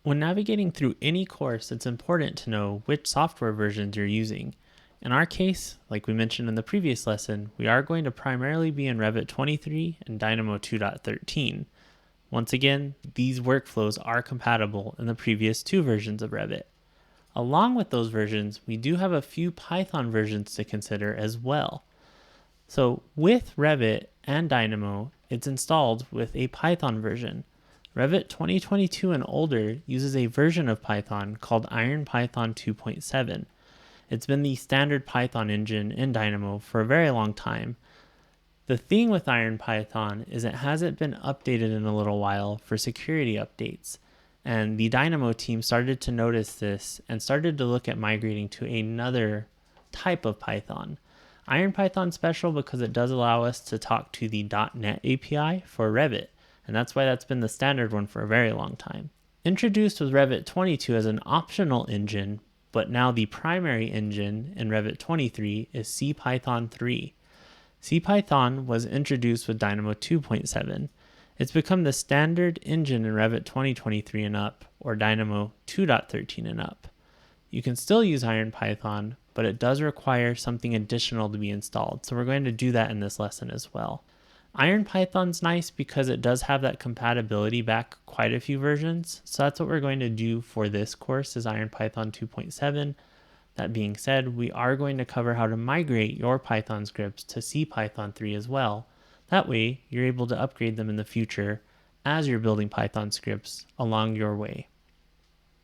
When navigating through any course, it's important to know which software versions you're using. In our case, like we mentioned in the previous lesson, we are going to primarily be in Revit 23 and Dynamo 2.13. Once again, these workflows are compatible in the previous two versions of Revit. Along with those versions, we do have a few Python versions to consider as well. So with Revit and Dynamo, it's installed with a Python version. Revit 2022 and older uses a version of Python called IronPython 2.7. It's been the standard Python engine in Dynamo for a very long time. The thing with IronPython is it hasn't been updated in a little while for security updates, and the Dynamo team started to notice this and started to look at migrating to another type of Python. IronPython's special because it does allow us to talk to the .NET API for Revit, and that's why that's been the standard one for a very long time. Introduced with Revit 22 as an optional engine, but now the primary engine in Revit 23 is CPython 3. CPython was introduced with Dynamo 2.7. It's become the standard engine in Revit 2023 and up, or Dynamo 2.13 and up. You can still use IronPython, but it does require something additional to be installed, so we're going to do that in this lesson as well. IronPython's nice because it does have that compatibility back quite a few versions, so that's what we're going to do for this course is IronPython 2.7. That being said, we are going to cover how to migrate your Python scripts to CPython 3 as well. That way, you're able to upgrade them in the future as you're building Python scripts along your way.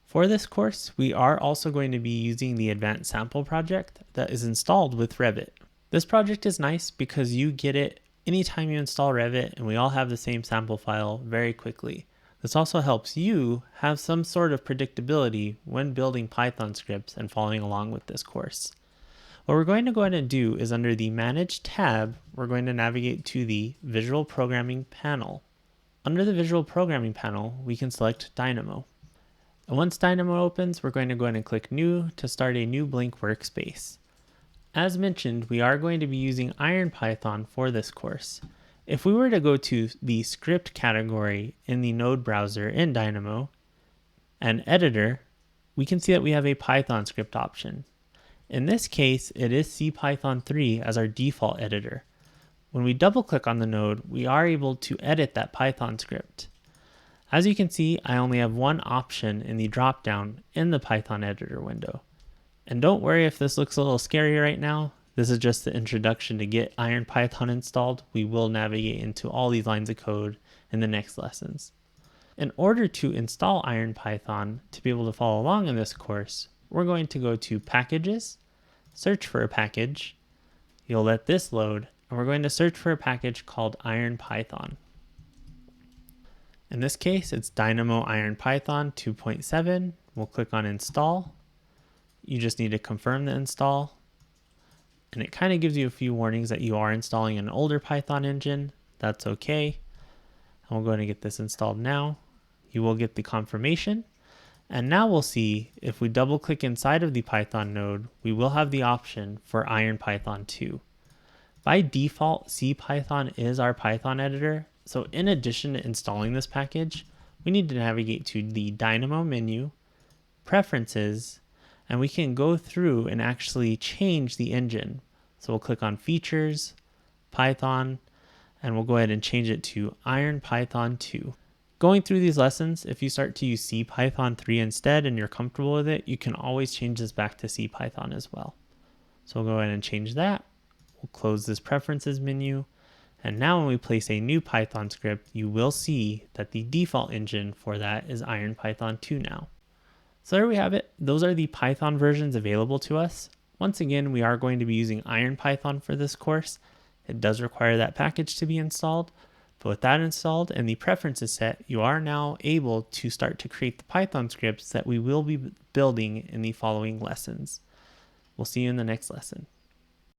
For this course, we are also going to be using the Advanced Sample project that is installed with Revit. This project is nice because you get it anytime you install Revit, and we all have the same sample file very quickly. This also helps you have some sort of predictability when building Python scripts and following along with this course. What we're going to go ahead and do is under the Manage tab, we're going to navigate to the Visual Programming panel. Under the Visual Programming panel, we can select Dynamo. And once Dynamo opens, we're going to go ahead and click New to start a new blank workspace. As mentioned, we are going to be using IronPython for this course. If we were to go to the script category in the node browser in Dynamo and editor, we can see that we have a Python script option. In this case, it is CPython 3 as our default editor. When we double click on the node, we are able to edit that Python script. As you can see, I only have one option in the dropdown in the Python editor window. And don't worry if this looks a little scary right now. This is just the introduction to get IronPython installed. We will navigate into all these lines of code in the next lessons. In order to install IronPython to be able to follow along in this course, we're going to go to Packages, search for a package. You'll let this load, and we're going to search for a package called IronPython. In this case, it's Dynamo IronPython 2.7. We'll click on Install. You just need to confirm the install. And it kind of gives you a few warnings that you are installing an older Python engine. That's okay. And we'll go ahead and get this installed now. You will get the confirmation. And now we'll see if we double click inside of the Python node, we will have the option for IronPython 2. By default, CPython is our Python editor. So in addition to installing this package, we need to navigate to the Dynamo menu, Preferences, and we can go through and actually change the engine. So we'll click on Features, Python, and we'll go ahead and change it to IronPython 2. Going through these lessons, if you start to use CPython 3 instead and you're comfortable with it, you can always change this back to CPython as well. So we'll go ahead and change that. We'll close this Preferences menu. And now when we place a new Python script, you will see that the default engine for that is IronPython 2 now. So there we have it. Those are the Python versions available to us. Once again, we are going to be using IronPython for this course. It does require that package to be installed, but with that installed and the preferences set, you are now able to start to create the Python scripts that we will be building in the following lessons. We'll see you in the next lesson.